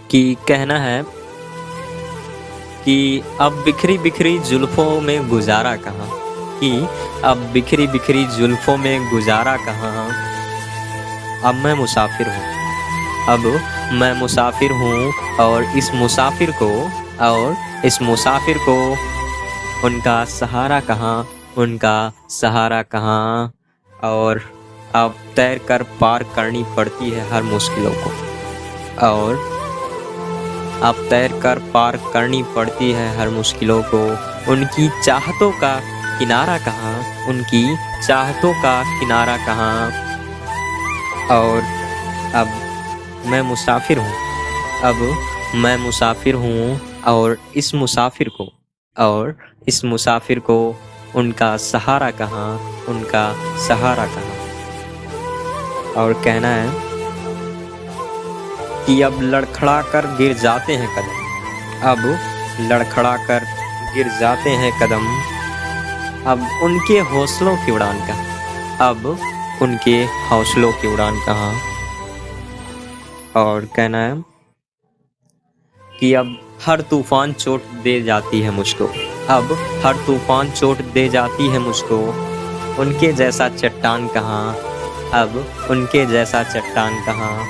कि कहना है कि अब बिखरी बिखरी जुल्फ़ों में गुज़ारा कहाँ, कि अब बिखरी बिखरी जुल्फ़ों में गुज़ारा कहाँ। अब मैं मुसाफ़िर हूँ, अब मैं मुसाफ़िर हूँ और इस मुसाफ़िर को उनका सहारा कहाँ, उनका सहारा कहाँ। और अब तैर कर पार करनी पड़ती है हर मुश्किलों को, और अब तैर कर पार करनी पड़ती है हर मुश्किलों को। उनकी चाहतों का किनारा कहाँ, उनकी चाहतों का किनारा कहाँ। और अब मैं मुसाफ़िर हूँ, अब मैं मुसाफ़िर हूँ और इस मुसाफ़िर को उनका सहारा कहाँ, उनका सहारा कहाँ। और कहना है कि अब लड़खड़ा कर गिर जाते हैं कदम, अब लड़खड़ा कर गिर जाते हैं कदम। अब उनके हौसलों की उड़ान कहाँ, अब उनके हौसलों की उड़ान कहाँ। और कहना है कि अब हर तूफान चोट दे जाती है मुझको, अब हर तूफान चोट दे जाती है मुझको। उनके जैसा चट्टान कहाँ, अब उनके जैसा चट्टान कहाँ।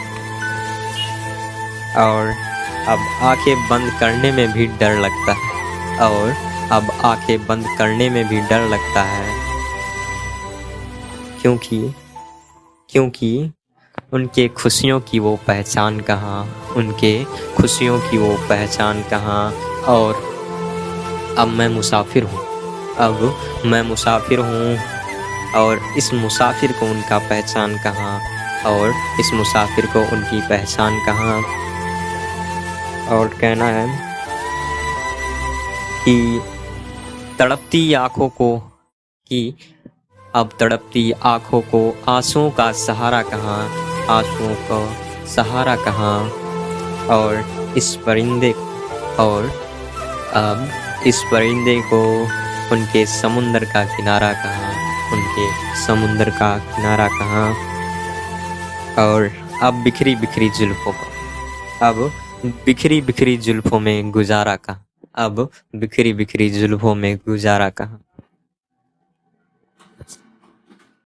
और अब आंखें बंद करने में भी डर लगता है, और अब आंखें बंद करने में भी डर लगता है, क्योंकि उनके खुशियों की वो पहचान कहाँ, उनके खुशियों की वो पहचान कहाँ। और अब मैं मुसाफ़िर हूँ, अब मैं मुसाफ़िर हूँ और इस मुसाफ़िर को उनका पहचान कहाँ, और इस मुसाफ़िर को उनकी पहचान कहाँ। और कहना है कि तड़पती आँखों को, कि अब तड़पती आँखों को आँसुओं का सहारा कहाँ, आँसुओं का सहारा कहाँ। और इस परिंदे को उनके समुंदर का किनारा कहाँ, उनके समुंदर का किनारा कहाँ। और अब बिखरी बिखरी जुल्फ़ों को, अब बिखरी बिखरी जुल्फ़ों में गुज़ारा कहाँ, अब बिखरी बिखरी जुल्फ़ों में गुज़ारा कहाँ।